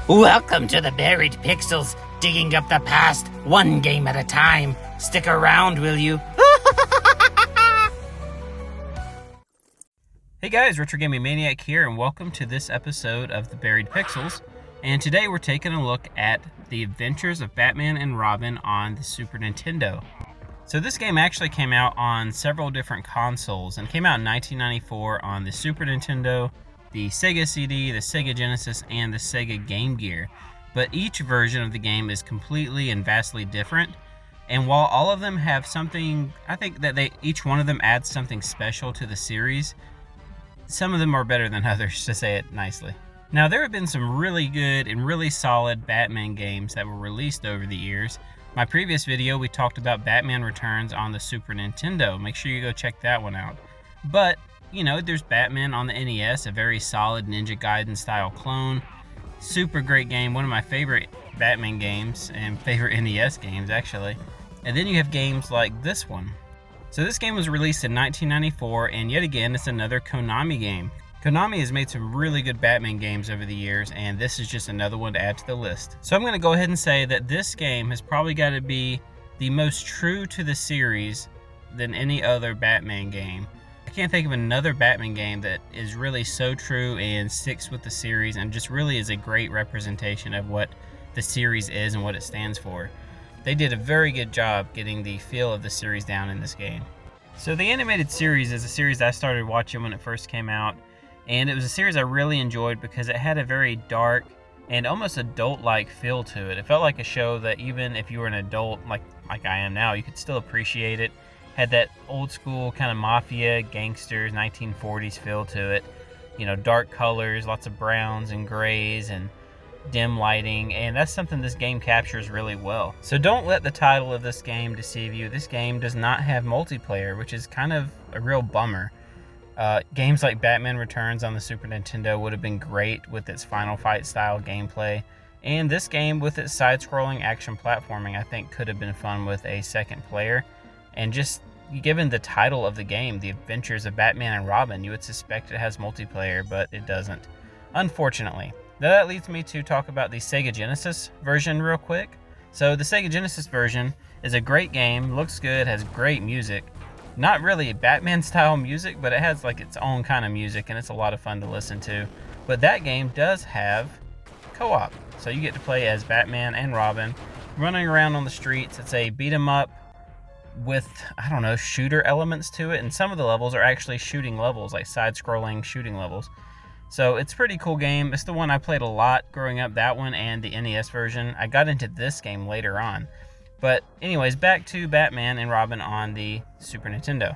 Welcome to the Buried Pixels, digging up the past, one game at a time. Stick around, will you? Hey guys, Retro Gaming Maniac here, and welcome to this episode of the Buried Pixels. And today we're taking a look at the adventures of Batman and Robin on the Super Nintendo. So this game actually came out on several different consoles and came out in 1994 on the Super Nintendo, the Sega CD, the Sega Genesis, and the Sega Game Gear. But each version of the game is completely and vastly different. And while all of them have something, I think that each one of them adds something special to the series. Some of them are better than others, to say it nicely. Now, there have been some really good and really solid Batman games that were released over the years. My previous video, we talked about Batman Returns on the Super Nintendo. Make sure you go check that one out. But, you know, there's Batman on the NES, a very solid Ninja Gaiden style clone. Super great game, one of my favorite Batman games and favorite NES games, actually. And then you have games like this one. So this game was released in 1994, and yet again, it's another Konami game. Konami has made some really good Batman games over the years, and this is just another one to add to the list. So I'm going to go ahead and say that this game has probably got to be the most true to the series than any other Batman game. I can't think of another Batman game that is really so true and sticks with the series and just really is a great representation of what the series is and what it stands for. They did a very good job getting the feel of the series down in this game. So the animated series is a series I started watching when it first came out, and it was a series I really enjoyed because it had a very dark and almost adult-like feel to it. It felt like a show that even if you were an adult like I am now, you could still appreciate it. Had that old school kind of mafia, gangsters, 1940s feel to it. You know, dark colors, lots of browns and grays and dim lighting, and that's something this game captures really well. So don't let the title of this game deceive you. This game does not have multiplayer, which is kind of a real bummer. Games like Batman Returns on the Super Nintendo would have been great with its Final Fight style gameplay, and this game with its side-scrolling action platforming I think could have been fun with a second player. And just given the title of the game, The Adventures of Batman and Robin, you would suspect it has multiplayer, but it doesn't, unfortunately. Now that leads me to talk about the Sega Genesis version real quick. So the Sega Genesis version is a great game, looks good, has great music. Not really Batman style music, but it has like its own kind of music and it's a lot of fun to listen to. But that game does have co-op. So you get to play as Batman and Robin running around on the streets. It's a beat 'em up with, I don't know, shooter elements to it. And some of the levels are actually shooting levels, like side-scrolling shooting levels. So it's a pretty cool game. It's the one I played a lot growing up, that one and the NES version. I got into this game later on. But anyways, back to Batman and Robin on the Super Nintendo.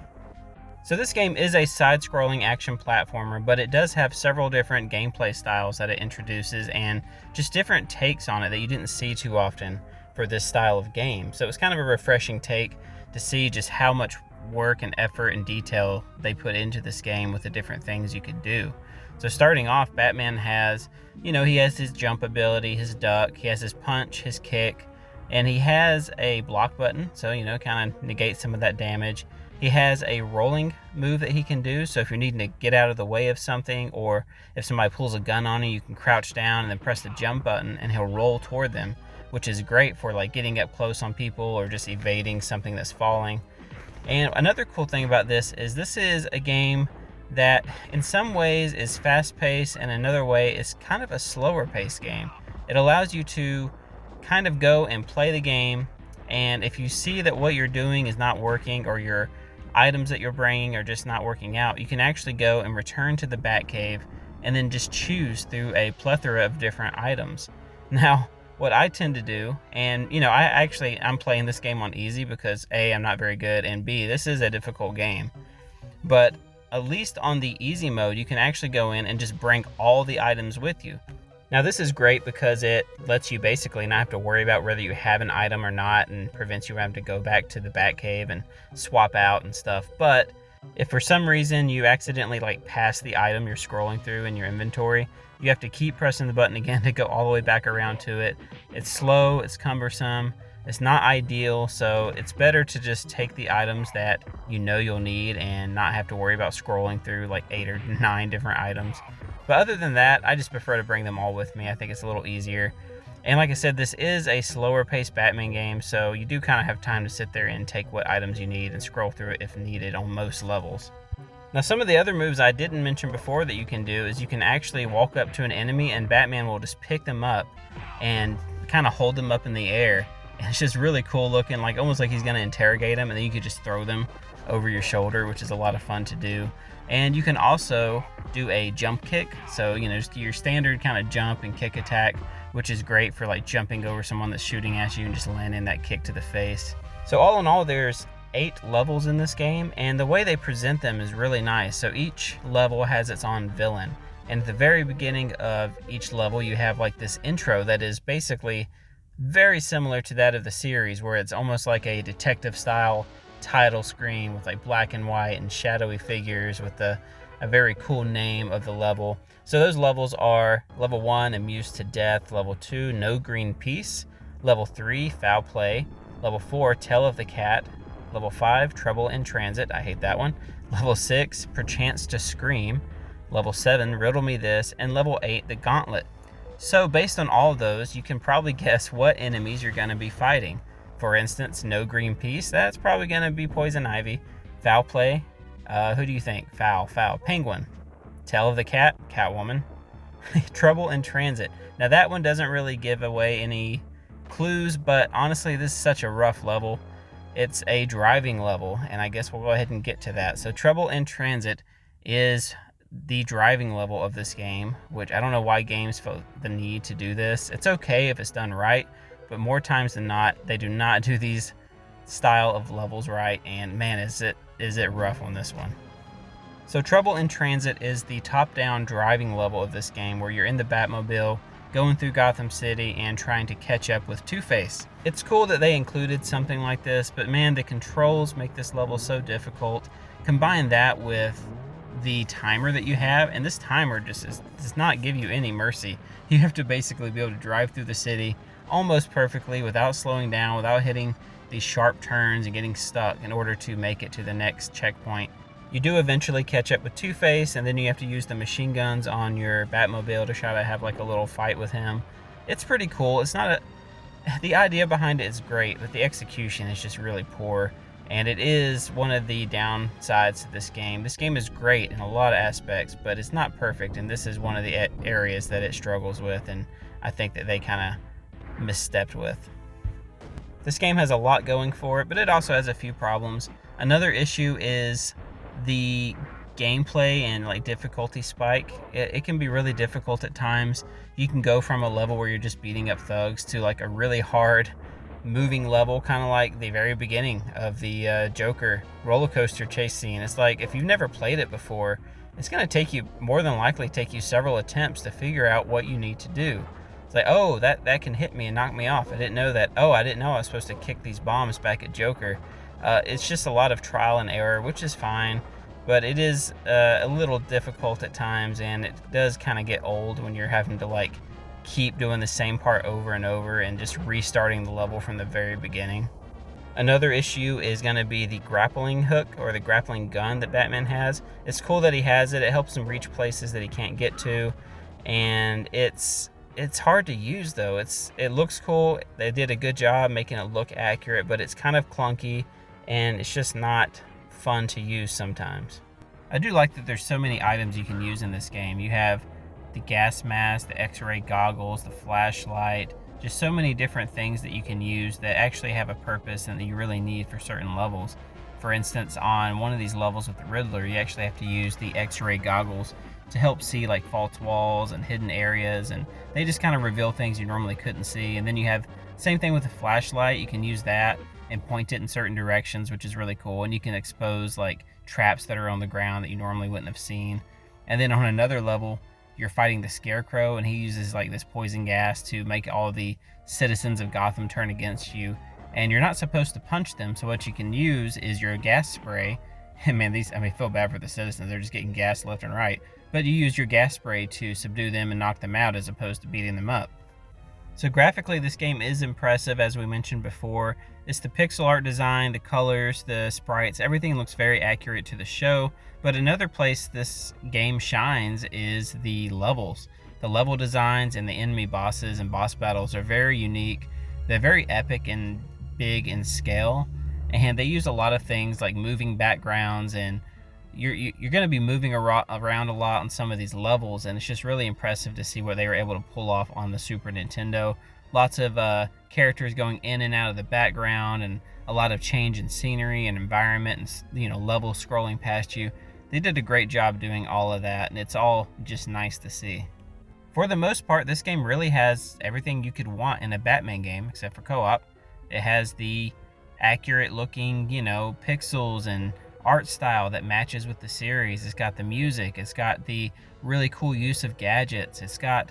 So this game is a side-scrolling action platformer, but it does have several different gameplay styles that it introduces and just different takes on it that you didn't see too often for this style of game. So it was kind of a refreshing take to see just how much work and effort and detail they put into this game with the different things you could do. So starting off, Batman has, you know, he has his jump ability, his duck, he has his punch, his kick, and he has a block button, so, you know, kind of negates some of that damage. He has a rolling move that he can do, so if you're needing to get out of the way of something, or if somebody pulls a gun on you, you can crouch down and then press the jump button, and he'll roll toward them, which is great for, like, getting up close on people or just evading something that's falling. And another cool thing about this is a game that in some ways is fast-paced, and another way is kind of a slower-paced game. It allows you to kind of go and play the game, and if you see that what you're doing is not working or your items that you're bringing are just not working out, you can actually go and return to the Batcave and then just choose through a plethora of different items. Now, what I tend to do, and you know, I'm playing this game on easy because A, I'm not very good, and B, this is a difficult game. But at least on the easy mode, you can actually go in and just bring all the items with you. Now this is great because it lets you basically not have to worry about whether you have an item or not, and prevents you from having to go back to the Batcave and swap out and stuff. But if for some reason you accidentally pass the item you're scrolling through in your inventory, you have to keep pressing the button again to go all the way back around to it. It's slow, it's cumbersome, it's not ideal, so it's better to just take the items that you know you'll need and not have to worry about scrolling through 8 or 9 different items. But other than that, I just prefer to bring them all with me. I think it's a little easier. And like I said, this is a slower paced Batman game, so you do kind of have time to sit there and take what items you need and scroll through it if needed on most levels. Now, some of the other moves I didn't mention before that you can do is you can actually walk up to an enemy and Batman will just pick them up and kind of hold them up in the air. And it's just really cool looking, like almost like he's going to interrogate them, and then you could just throw them over your shoulder, which is a lot of fun to do. And you can also do a jump kick. So, just your standard kind of jump and kick attack, which is great for like jumping over someone that's shooting at you and just landing that kick to the face. So all in all, there's 8 levels in this game, and the way they present them is really nice. So each level has its own villain, and at the very beginning of each level you have like this intro that is basically very similar to that of the series, where it's almost like a detective style title screen with like black and white and shadowy figures with a very cool name of the level. So those levels are level 1, Amused to Death; level 2, No Green Peace; level 3, Foul Play; level 4, Tale of the Cat; level 5, Trouble in Transit — I hate that one; level 6, Perchance to Scream; level 7, Riddle Me This; and level 8, The Gauntlet. So based on all of those, you can probably guess what enemies you're going to be fighting. For instance, No Green Peace, that's probably going to be Poison Ivy. Foul Play, who do you think? Foul, Penguin. Tale of the Cat, Catwoman. Trouble in Transit. Now that one doesn't really give away any clues, but honestly, this is such a rough level. It's a driving level, and I guess we'll go ahead and get to that. So Trouble in Transit is the driving level of this game, which I don't know why games feel the need to do this. It's okay if it's done right, but more times than not, they do not do these style of levels right, and man, is it rough on this one. So Trouble in Transit is the top-down driving level of this game, where you're in the Batmobile going through Gotham City and trying to catch up with Two-Face. It's cool that they included something like this, but man, the controls make this level so difficult. Combine that with the timer that you have, and this timer just does not give you any mercy. You have to basically be able to drive through the city almost perfectly without slowing down, without hitting these sharp turns and getting stuck in order to make it to the next checkpoint. You do eventually catch up with Two-Face, and then you have to use the machine guns on your Batmobile to try to have like a little fight with him. It's pretty cool. The idea behind it is great, but the execution is just really poor, and it is one of the downsides to this game. This game is great in a lot of aspects, but it's not perfect, and this is one of the areas that it struggles with, and I think that they kind of misstepped with. This game has a lot going for it, but it also has a few problems. Another issue is the gameplay and like difficulty spike. It can be really difficult at times. You can go from a level where you're just beating up thugs to like a really hard moving level, kind of like the very beginning of the Joker roller coaster chase scene. It's like, if you've never played it before, it's going to take you, more than likely take you several attempts to figure out what you need to do. It's like, oh, that can hit me and knock me off. I didn't know that. Oh, I didn't know I was supposed to kick these bombs back at Joker. It's just a lot of trial and error, which is fine, but it is a little difficult at times, and it does kind of get old when you're having to like keep doing the same part over and over and just restarting the level from the very beginning. Another issue is going to be the grappling hook, or the grappling gun that Batman has. It's cool that he has it. It helps him reach places that he can't get to, and it's hard to use though. It looks cool. They did a good job making it look accurate, but it's kind of clunky, and it's just not fun to use sometimes. I do like that there's so many items you can use in this game. You have the gas mask, the x-ray goggles, the flashlight, just so many different things that you can use that actually have a purpose and that you really need for certain levels. For instance, on one of these levels with the Riddler, you actually have to use the x-ray goggles to help see like false walls and hidden areas, and they just kind of reveal things you normally couldn't see. And then you have same thing with the flashlight. You can use that and point it in certain directions, which is really cool, and you can expose like traps that are on the ground that you normally wouldn't have seen. And then on another level, you're fighting the Scarecrow, and he uses like this poison gas to make all the citizens of Gotham turn against you, and you're not supposed to punch them. So what you can use is your gas spray. And man, I feel bad for the citizens. They're just getting gas left and right. But you use your gas spray to subdue them and knock them out, as opposed to beating them up. So graphically, this game is impressive, as we mentioned before. It's the pixel art design, the colors, the sprites, everything looks very accurate to the show. But another place this game shines is the levels. The level designs and the enemy bosses and boss battles are very unique. They're very epic and big in scale, and they use a lot of things like moving backgrounds, and you're going to be moving around a lot on some of these levels, and it's just really impressive to see what they were able to pull off on the Super Nintendo. Lots of characters going in and out of the background, and a lot of change in scenery and environment, and level scrolling past you. They did a great job doing all of that, and it's all just nice to see. For the most part, this game really has everything you could want in a Batman game, except for co-op. It has the accurate looking, pixels and art style that matches with the series. It's got the music. It's got the really cool use of gadgets. It's got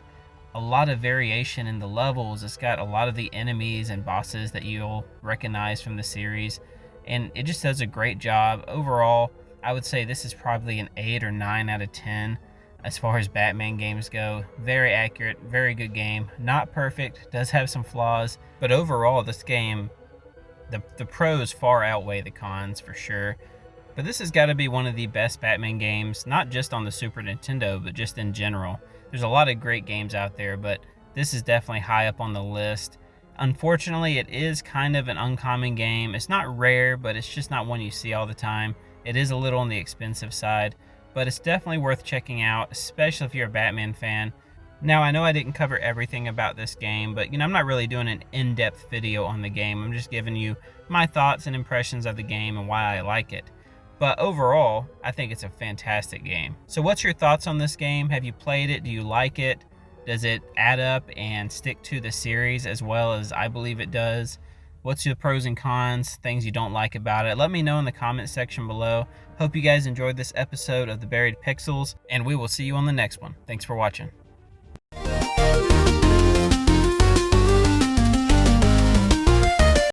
a lot of variation in the levels. It's got a lot of the enemies and bosses that you'll recognize from the series. And it just does a great job. Overall, I would say this is probably an 8 or 9 out of 10 as far as Batman games go. Very accurate, very good game. Not perfect, does have some flaws, but overall this game, the pros far outweigh the cons for sure. But this has got to be one of the best Batman games, not just on the Super Nintendo, but just in general. There's a lot of great games out there, but this is definitely high up on the list. Unfortunately, it is kind of an uncommon game. It's not rare, but it's just not one you see all the time. It is a little on the expensive side, but it's definitely worth checking out, especially if you're a Batman fan. Now, I know I didn't cover everything about this game, but I'm not really doing an in-depth video on the game. I'm just giving you my thoughts and impressions of the game and why I like it. But overall, I think it's a fantastic game. So what's your thoughts on this game? Have you played it? Do you like it? Does it add up and stick to the series as well as I believe it does? What's your pros and cons, things you don't like about it? Let me know in the comment section below. Hope you guys enjoyed this episode of The Buried Pixels, and we will see you on the next one. Thanks for watching.